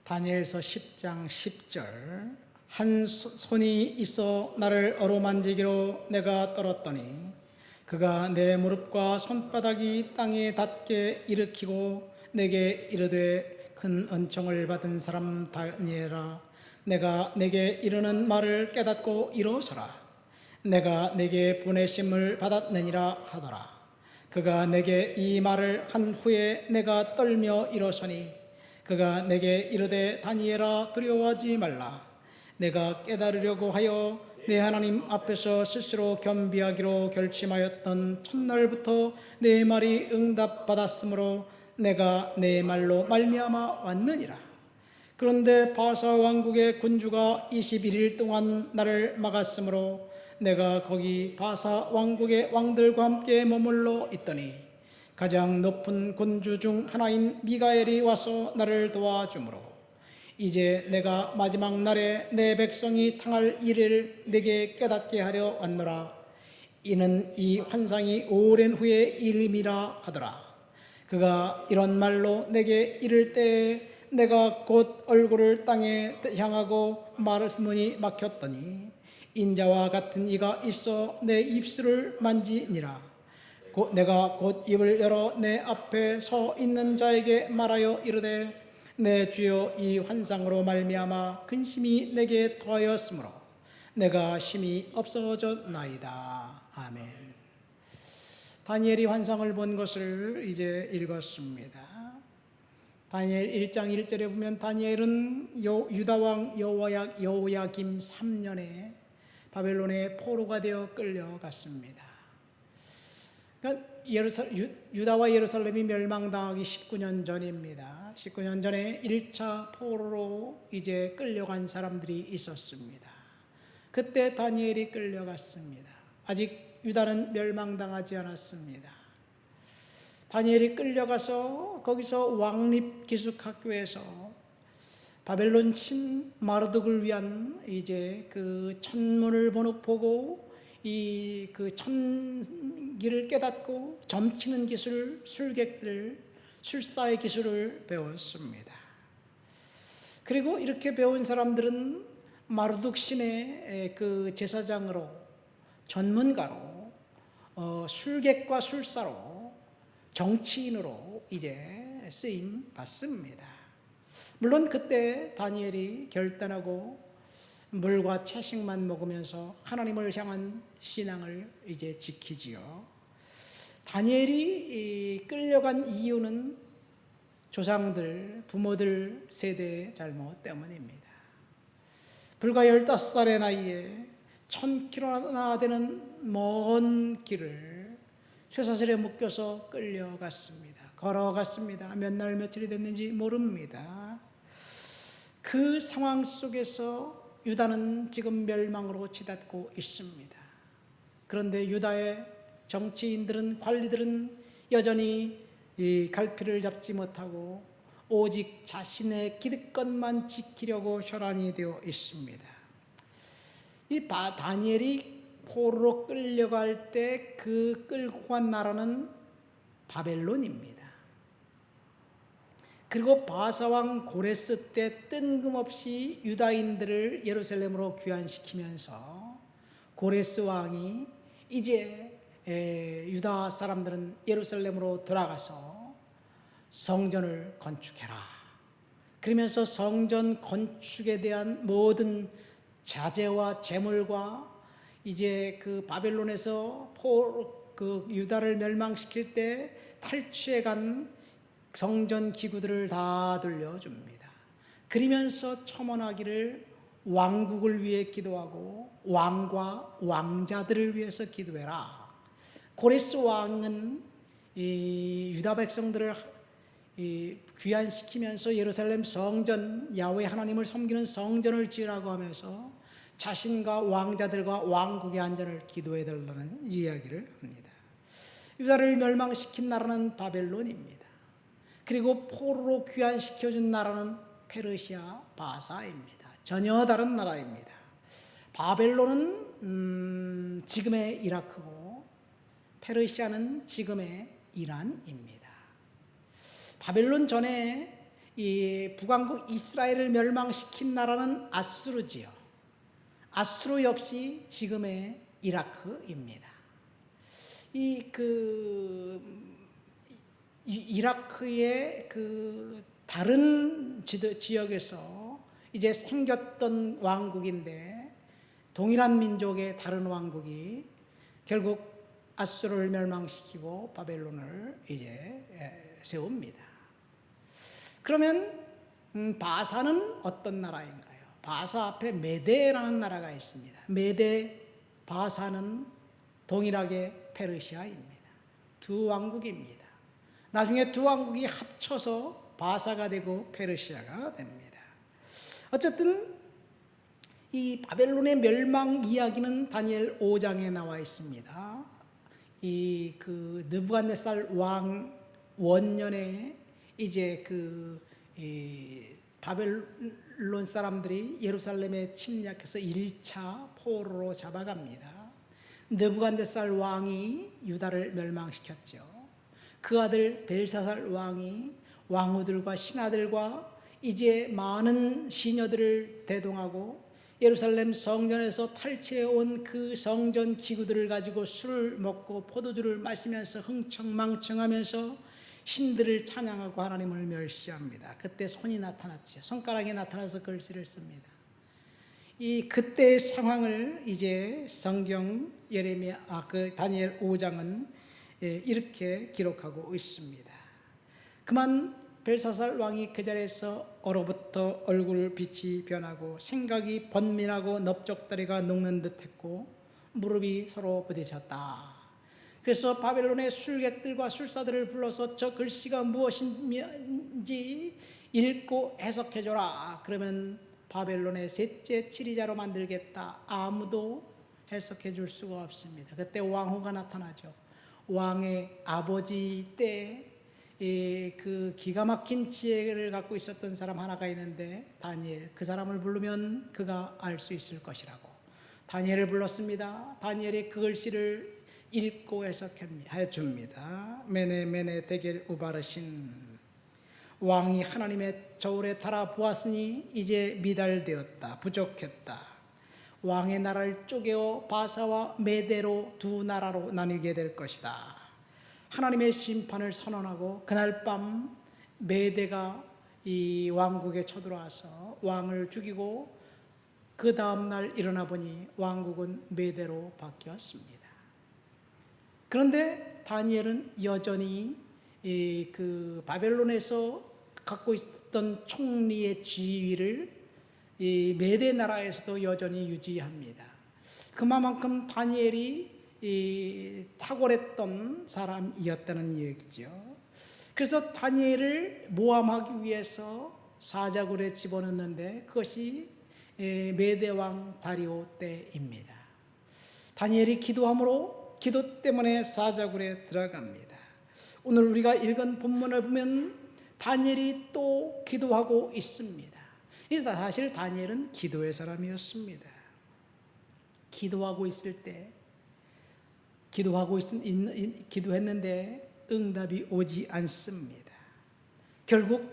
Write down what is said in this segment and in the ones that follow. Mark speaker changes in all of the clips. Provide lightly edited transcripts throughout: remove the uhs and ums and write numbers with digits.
Speaker 1: 다니엘서 10장 10절 한 손이 있어 나를 어루만지기로 내가 떨었더니 그가 내 무릎과 손바닥이 땅에 닿게 일으키고 내게 이르되 큰 은총을 받은 사람 다니엘아 내가 내게 이르는 말을 깨닫고 일어서라 내가 내게 보내심을 받았느니라 하더라. 그가 내게 이 말을 한 후에 내가 떨며 일어서니 그가 내게 이르되 다니엘아 두려워하지 말라. 내가 깨달으려고 하여 내 하나님 앞에서 스스로 겸비하기로 결심하였던 첫날부터 내 말이 응답받았으므로 내가 내 말로 말미암아 왔느니라. 그런데 바사 왕국의 군주가 21일 동안 나를 막았으므로 내가 거기 바사 왕국의 왕들과 함께 머물러 있더니 가장 높은 군주 중 하나인 미가엘이 와서 나를 도와주므로 이제 내가 마지막 날에 내 백성이 당할 일을 내게 깨닫게 하려 왔노라. 이는 이 환상이 오랜 후의 일임이라 하더라. 그가 이런 말로 내게 이를 때에 내가 곧 얼굴을 땅에 향하고 말문이 막혔더니 인자와 같은 이가 있어 내 입술을 만지니라. 내가 곧 입을 열어 내 앞에 서 있는 자에게 말하여 이르되 내 주여 이 환상으로 말미암아 근심이 내게 더하였으므로 내가 힘이 없어졌나이다. 아멘. 다니엘이 환상을 본 것을 이제 읽었습니다. 다니엘 1장 1절에 보면 다니엘은 유다왕 여호야김 3년에 바벨론의 포로가 되어 끌려갔습니다. 그러니까 유다와 예루살렘이 멸망당하기 19년 전입니다. 19년 전에 1차 포로로 이제 끌려간 사람들이 있었습니다. 그때 다니엘이 끌려갔습니다. 아직 유다는 멸망당하지 않았습니다. 다니엘이 끌려가서 거기서 왕립기숙학교에서 바벨론 신 마르독을 위한 이제 그 천문을 보고 이 그 천기를 깨닫고 점치는 기술, 술사의 기술을 배웠습니다. 그리고 이렇게 배운 사람들은 마르둑 신의 그 제사장으로, 전문가로, 술객과 술사로, 정치인으로 이제 쓰임 받습니다. 물론 그때 다니엘이 결단하고 물과 채식만 먹으면서 하나님을 향한 신앙을 이제 지키지요. 다니엘이 끌려간 이유는 조상들, 부모들 세대의 잘못 때문입니다. 불과 15살의 나이에 1000km나 되는 먼 길을 쇠사슬에 묶여서 끌려갔습니다. 걸어갔습니다. 몇 날 며칠이 됐는지 모릅니다. 그 상황 속에서 유다는 지금 멸망으로 치닫고 있습니다. 그런데 유다의 정치인들은, 관리들은 여전히 이 갈피를 잡지 못하고 오직 자신의 기득권만 지키려고 혈안이 되어 있습니다. 이 다니엘이 포로로 끌려갈 때 그 끌고 간 나라는 바벨론입니다. 그리고 바사왕 고레스 때 뜬금없이 유다인들을 예루살렘으로 귀환시키면서 고레스 왕이 이제 유다 사람들은 예루살렘으로 돌아가서 성전을 건축해라. 그러면서 성전 건축에 대한 모든 자재와 재물과 이제 그 바벨론에서 그 유다를 멸망시킬 때 탈취해간 성전 기구들을 다 돌려줍니다. 그러면서 첨언하기를 왕국을 위해 기도하고 왕과 왕자들을 위해서 기도해라. 고레스 왕은 이 유다 백성들을 귀환시키면서 예루살렘 성전, 야훼 하나님을 섬기는 성전을 지으라고 하면서 자신과 왕자들과 왕국의 안전을 기도해달라는 이야기를 합니다. 유다를 멸망시킨 나라는 바벨론입니다. 그리고 포로로 귀환시켜준 나라는 페르시아 바사입니다. 전혀 다른 나라입니다. 바벨론은 지금의 이라크고 페르시아는 지금의 이란입니다. 바벨론 전에 이 북왕국 이스라엘을 멸망시킨 나라는 아수르지요. 아수르 역시 지금의 이라크입니다. 이라크의 그 다른 지역에서 이제 생겼던 왕국인데, 동일한 민족의 다른 왕국이 결국 아수르를 멸망시키고 바벨론을 이제 세웁니다. 그러면 바사는 어떤 나라인가요? 바사 앞에 메대라는 나라가 있습니다. 메대, 바사는 동일하게 페르시아입니다. 두 왕국입니다. 나중에 두 왕국이 합쳐서 바사가 되고 페르시아가 됩니다. 어쨌든 이 바벨론의 멸망 이야기는 다니엘 5장에 나와 있습니다. 이 그 느부갓네살 왕 원년에 이제 바벨론 사람들이 예루살렘에 침략해서 1차 포로로 잡아갑니다. 느부갓네살 왕이 유다를 멸망시켰죠. 그 아들 벨사살 왕이 왕후들과 신하들과 이제 많은 시녀들을 대동하고 예루살렘 성전에서 탈취해온 그 성전 기구들을 가지고 술을 먹고 포도주를 마시면서 흥청망청하면서 신들을 찬양하고 하나님을 멸시합니다. 그때 손이 나타났죠. 손가락이 나타나서 글씨를 씁니다. 이 그때의 상황을 이제 성경 다니엘 5장은 이렇게 기록하고 있습니다. 그만 벨사살 왕이 그 자리에서 얼어붙어 얼굴 빛이 변하고 생각이 번민하고 넓적다리가 녹는 듯했고 무릎이 서로 부딪혔다. 그래서 바벨론의 술객들과 술사들을 불러서 저 글씨가 무엇인지 읽고 해석해줘라. 그러면 바벨론의 셋째 치리자로 만들겠다. 아무도 해석해 줄 수가 없습니다. 그때 왕후가 나타나죠. 왕의 아버지 때 그 기가 막힌 지혜를 갖고 있었던 사람 하나가 있는데 다니엘, 그 사람을 부르면 그가 알 수 있을 것이라고 다니엘을 불렀습니다. 다니엘이 그 글씨를 읽고 해석해 줍니다. 메네 데겔 우바르신, 왕이 하나님의 저울에 달아 보았으니 이제 미달되었다, 부족했다. 왕의 나라를 쪼개어 바사와 메대로 두 나라로 나뉘게 될 것이다. 하나님의 심판을 선언하고 그날 밤 메대가 이 왕국에 쳐들어와서 왕을 죽이고 그 다음날 일어나 보니 왕국은 메대로 바뀌었습니다. 그런데 다니엘은 여전히 그 바벨론에서 갖고 있었던 총리의 지위를 이 메대 나라에서도 여전히 유지합니다. 그만큼 다니엘이 탁월했던 사람이었다는 얘기죠. 그래서 다니엘을 모함하기 위해서 사자굴에 집어넣는데 그것이 메대 왕 다리오 때입니다. 다니엘이 기도함으로 기도 때문에 사자굴에 들어갑니다. 오늘 우리가 읽은 본문을 보면 다니엘이 또 기도하고 있습니다. 그래서 사실 다니엘은 기도의 사람이었습니다. 기도하고 있을 때 기도했는데 응답이 오지 않습니다. 결국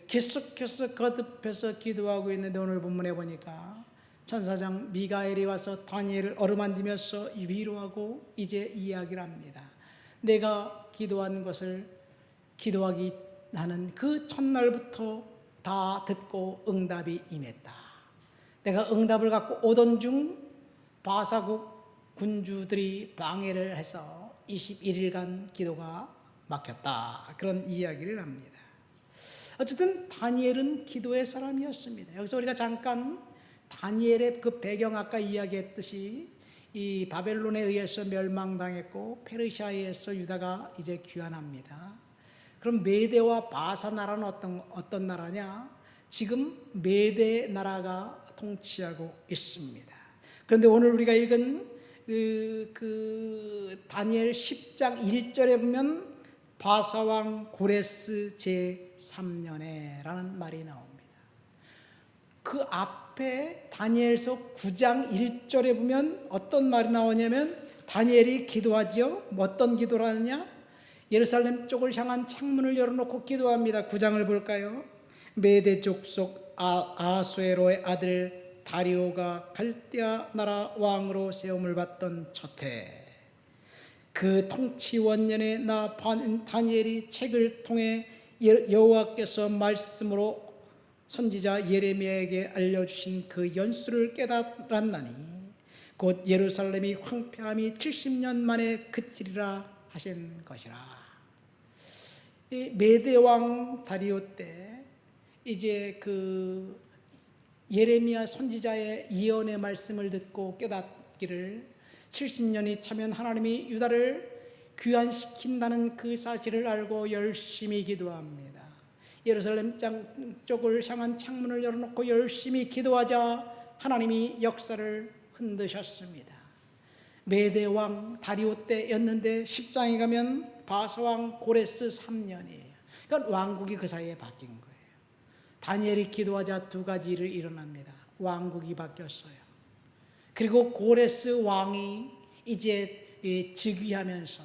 Speaker 1: 계속해서 거듭해서 기도하고 있는데 오늘 본문에 보니까 천사장 미가엘이 와서 다니엘을 어루만지면서 위로하고 이제 이야기를 합니다. 내가 기도한 것을 기도하기 하는 그 첫날부터 다 듣고 응답이 임했다. 내가 응답을 갖고 오던 중 바사국 군주들이 방해를 해서 21일간 기도가 막혔다. 그런 이야기를 합니다. 어쨌든 다니엘은 기도의 사람이었습니다. 여기서 우리가 잠깐 다니엘의 그 배경, 아까 이야기했듯이 이 바벨론에 의해서 멸망당했고 페르시아에 의해서 유다가 이제 귀환합니다. 그럼 메대와 바사 나라는 어떤 나라냐? 지금 메대 나라가 통치하고 있습니다. 그런데 오늘 우리가 읽은 그 다니엘 10장 1절에 보면 바사왕 고레스 제3년에 라는 말이 나옵니다. 그 앞에 다니엘서 9장 1절에 보면 어떤 말이 나오냐면 다니엘이 기도하지요. 어떤 기도를 하느냐? 예루살렘 쪽을 향한 창문을 열어놓고 기도합니다. 9장을 볼까요? 메대 족속 아수에로의 아들 다리오가 갈대아 나라 왕으로 세움을 받던 첫해, 그 통치 원년에 나 다니엘이 책을 통해 여호와께서 말씀으로 선지자 예레미야에게 알려주신 그 연수를 깨달았나니 곧 예루살렘이 황폐함이 70년 만에 그치리라 하신 것이라. 이 메대왕 다리오 때 이제 그 예레미야 선지자의 예언의 말씀을 듣고 깨닫기를 70년이 차면 하나님이 유다를 귀환시킨다는 그 사실을 알고 열심히 기도합니다. 예루살렘 쪽을 향한 창문을 열어놓고 열심히 기도하자 하나님이 역사를 흔드셨습니다. 메대왕 다리오 때였는데 10장에 가면 바사왕 고레스 3년이에요. 그러니까 왕국이 그 사이에 바뀐 거예요. 다니엘이 기도하자 두 가지 일이 일어납니다. 왕국이 바뀌었어요. 그리고 고레스 왕이 이제 즉위하면서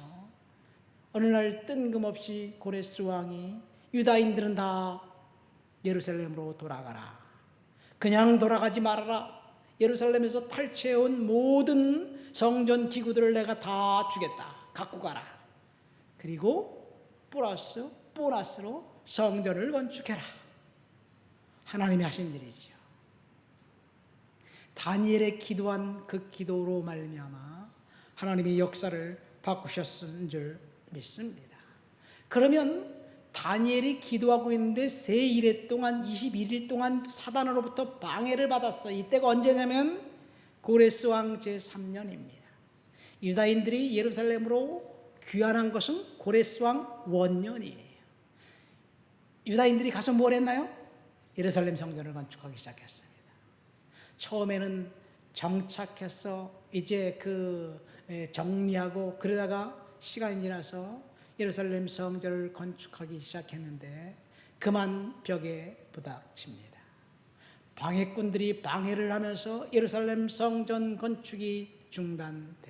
Speaker 1: 어느 날 뜬금없이 고레스 왕이 유다인들은 다 예루살렘으로 돌아가라, 그냥 돌아가지 말아라, 예루살렘에서 탈취해온 모든 성전 기구들을 내가 다 주겠다, 갖고 가라, 그리고 보너스로 성전을 건축해라. 하나님이 하신 일이죠. 다니엘의 기도한 그 기도로 말미암아 하나님이 역사를 바꾸셨은 줄 믿습니다. 그러면 다니엘이 기도하고 있는데 세 일해 동안 21일 동안 사단으로부터 방해를 받았어요. 이때가 언제냐면 고레스 왕 제3년입니다. 유다인들이 예루살렘으로 귀환한 것은 고레스 왕 원년이에요. 유다인들이 가서 뭘 했나요? 예루살렘 성전을 건축하기 시작했습니다. 처음에는 정착해서 이제 정리하고 그러다가 시간이 지나서 예루살렘 성전을 건축하기 시작했는데 그만 벽에 부닥칩니다. 방해꾼들이 방해를 하면서 예루살렘 성전 건축이 중단됩니다.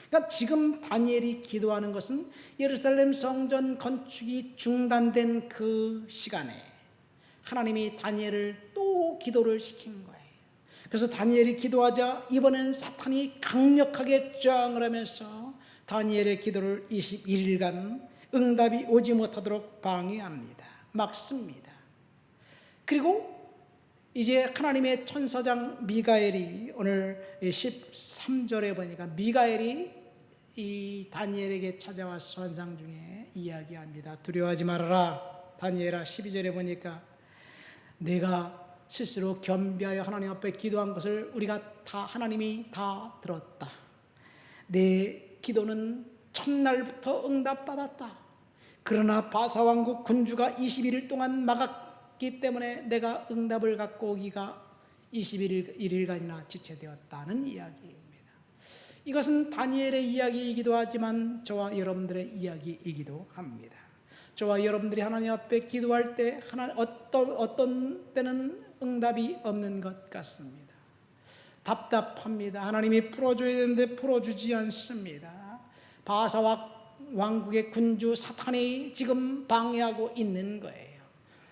Speaker 1: 그러니까 지금 다니엘이 기도하는 것은 예루살렘 성전 건축이 중단된 그 시간에 하나님이 다니엘을 또 기도를 시킨 거예요. 그래서 다니엘이 기도하자 이번엔 사탄이 강력하게 저항을 하면서 다니엘의 기도를 21일간 응답이 오지 못하도록 방해합니다. 막습니다. 그리고 이제 하나님의 천사장 미가엘이 오늘 13절에 보니까 미가엘이 이 다니엘에게 찾아와 환상 중에 이야기합니다. 두려워하지 말아라 다니엘아. 12절에 보니까 내가 스스로 겸비하여 하나님 앞에 기도한 것을 하나님이 다 들었다. 내 기도는 첫날부터 응답받았다. 그러나 바사왕국 군주가 21일 동안 막았기 때문에 내가 응답을 갖고 오기가 21일간이나 지체되었다는 이야기입니다. 이것은 다니엘의 이야기이기도 하지만 저와 여러분들의 이야기이기도 합니다. 저와 여러분들이 하나님 앞에 기도할 때 어떤 때는 응답이 없는 것 같습니다. 답답합니다. 하나님이 풀어줘야 되는데 풀어주지 않습니다. 바사 왕국의 군주 사탄이 지금 방해하고 있는 거예요.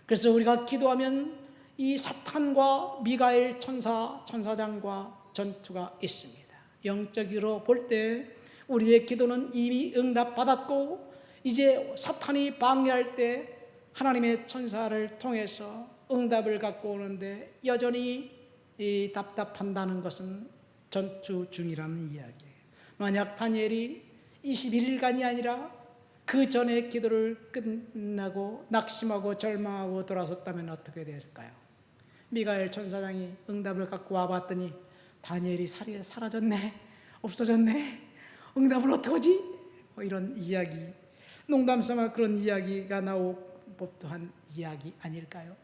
Speaker 1: 그래서 우리가 기도하면 이 사탄과 미가엘 천사장과 전투가 있습니다. 영적으로 볼 때 우리의 기도는 이미 응답받았고 이제 사탄이 방해할 때 하나님의 천사를 통해서 응답을 갖고 오는데 여전히 답답한다는 것은 전투 중이라는 이야기예요. 만약 다니엘이 21일간이 아니라 그 전에 기도를 끝나고 낙심하고 절망하고 돌아섰다면 어떻게 될까요? 미가엘 천사장이 응답을 갖고 와봤더니 다니엘이 사라졌네, 없어졌네, 응답을 어떡하지? 이런 이야기, 농담삼아 그런 이야기가 나올 법도한 이야기 아닐까요?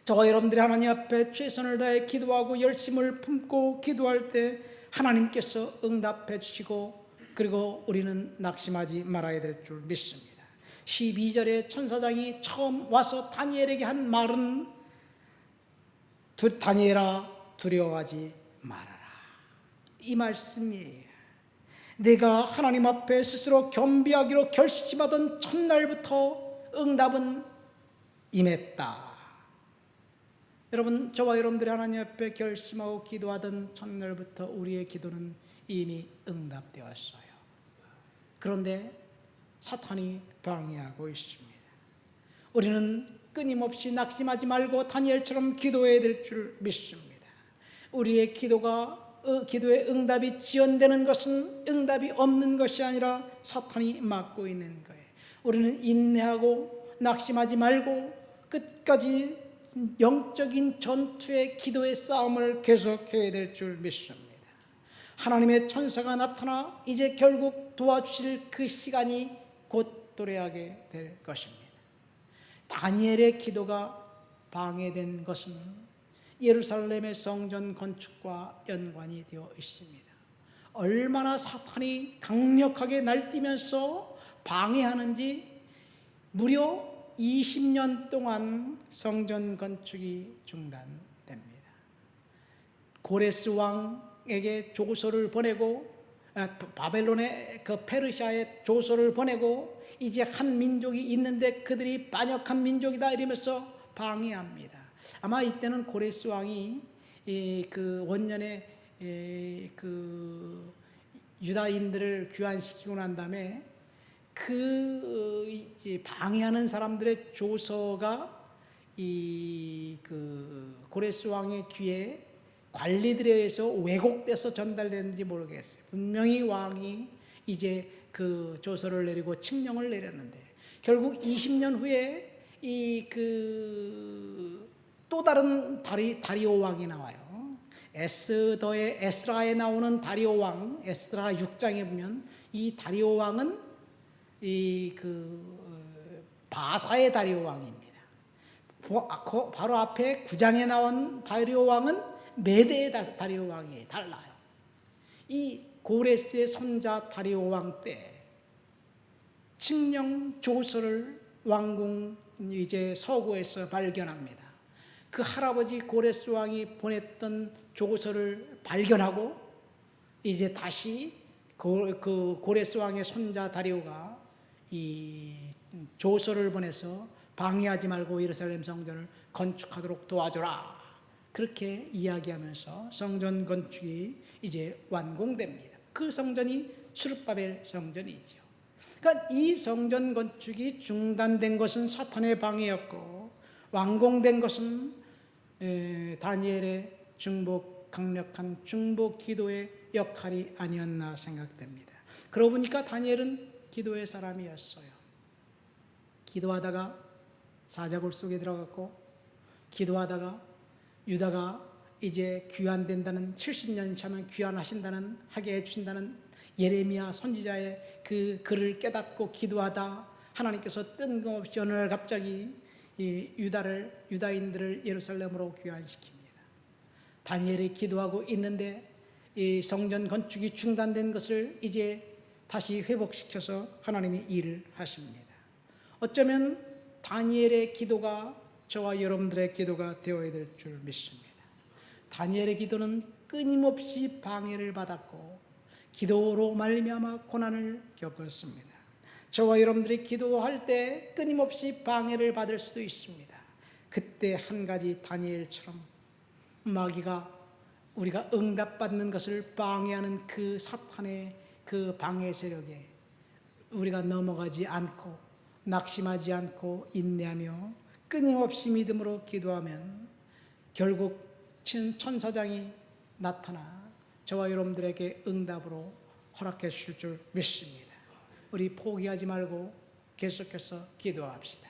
Speaker 1: 저와 여러분들이 하나님 앞에 최선을 다해 기도하고 열심을 품고 기도할 때 하나님께서 응답해 주시고 그리고 우리는 낙심하지 말아야 될 줄 믿습니다. 12절에 천사장이 처음 와서 다니엘에게 한 말은 다니엘아 두려워하지 말아라, 이 말씀이에요. 내가 하나님 앞에 스스로 겸비하기로 결심하던 첫날부터 응답은 임했다. 여러분, 저와 여러분들이 하나님 앞에 결심하고 기도하던 첫날부터 우리의 기도는 이미 응답되었어요. 그런데 사탄이 방해하고 있습니다. 우리는 끊임없이 낙심하지 말고 다니엘처럼 기도해야 될 줄 믿습니다. 우리의 기도의 응답이 지연되는 것은 응답이 없는 것이 아니라 사탄이 막고 있는 거예요. 우리는 인내하고 낙심하지 말고 끝까지 영적인 전투의 기도의 싸움을 계속해야 될 줄 믿습니다. 하나님의 천사가 나타나 이제 결국 도와주실 그 시간이 곧 도래하게 될 것입니다. 다니엘의 기도가 방해된 것은 예루살렘의 성전 건축과 연관이 되어 있습니다. 얼마나 사탄이 강력하게 날뛰면서 방해하는지 무려 20년 동안 성전 건축이 중단됩니다. 고레스 왕에게 조서를 보내고 바벨론의 그 페르시아에 조서를 보내고 이제 한 민족이 있는데 그들이 반역한 민족이다 이러면서 방해합니다. 아마 이때는 고레스 왕이 그 원년에 그 유다인들을 귀환시키고 난 다음에 그 이제 방해하는 사람들의 조서가 그 고레스 왕의 귀에 관리들에 의해서 왜곡돼서 전달됐는지 모르겠어요. 분명히 왕이 이제 그 조서를 내리고 칙령을 내렸는데 결국 20년 후에 또 다른 다리오 왕이 나와요. 에스라에 나오는 다리오 왕, 에스라 6장에 보면 이 다리오 왕은 바사의 다리오 왕입니다. 바로 앞에 9장에 나온 다리오 왕은 메대의 다리오 왕이 달라요. 이 고레스의 손자 다리오 왕 때 칙령 조서를 왕궁 이제 서구에서 발견합니다. 그 할아버지 고레스 왕이 보냈던 조서를 발견하고 이제 다시 그 고레스 왕의 손자 다리오가 이 조서를 보내서 방해하지 말고 예루살렘 성전을 건축하도록 도와줘라. 그렇게 이야기하면서 성전 건축이 이제 완공됩니다. 그 성전이 스룹바벨 성전이죠. 그러니까 이 성전 건축이 중단된 것은 사탄의 방해였고 완공된 것은 다니엘의 강력한 중보 기도의 역할이 아니었나 생각됩니다. 그러고 보니까 다니엘은 기도의 사람이었어요. 기도하다가 사자굴 속에 들어갔고 기도하다가 유다가 이제 귀환된다는 70년 차면 귀환하신다는 하게 해주신다는 예레미야 선지자의 그 글을 깨닫고 기도하다 하나님께서 뜬금없이 어느 날 갑자기 이 유다인들을 예루살렘으로 귀환시킵니다. 다니엘이 기도하고 있는데 이 성전 건축이 중단된 것을 이제 다시 회복시켜서 하나님이 일을 하십니다. 어쩌면 다니엘의 기도가 저와 여러분들의 기도가 되어야 될 줄 믿습니다. 다니엘의 기도는 끊임없이 방해를 받았고 기도로 말미암아 고난을 겪었습니다. 저와 여러분들이 기도할 때 끊임없이 방해를 받을 수도 있습니다. 그때 한 가지 다니엘처럼 마귀가 우리가 응답받는 것을 방해하는 그 사탄의 그 방해 세력에 우리가 넘어가지 않고 낙심하지 않고 인내하며 끊임없이 믿음으로 기도하면 결국 천사장이 나타나 저와 여러분들에게 응답으로 허락해 주실 줄 믿습니다. 우리 포기하지 말고 계속해서 기도합시다.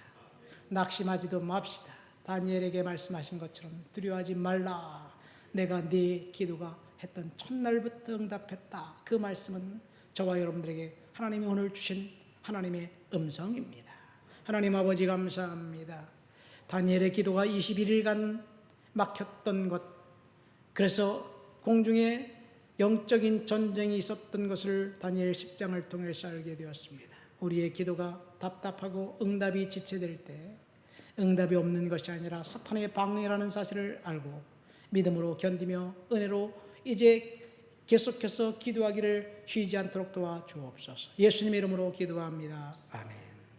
Speaker 1: 낙심하지도 맙시다. 다니엘에게 말씀하신 것처럼 두려워하지 말라. 내가 네 기도가 했던 첫날부터 응답했다. 그 말씀은 저와 여러분들에게 하나님이 오늘 주신 하나님의 음성입니다. 하나님 아버지 감사합니다. 다니엘의 기도가 21일간 막혔던 것, 그래서 공중에 영적인 전쟁이 있었던 것을 다니엘 10장을 통해서 알게 되었습니다. 우리의 기도가 답답하고 응답이 지체될 때 응답이 없는 것이 아니라 사탄의 방해라는 사실을 알고 믿음으로 견디며 은혜로 이제 계속해서 기도하기를 쉬지 않도록 도와주옵소서. 예수님의 이름으로 기도합니다. 아멘.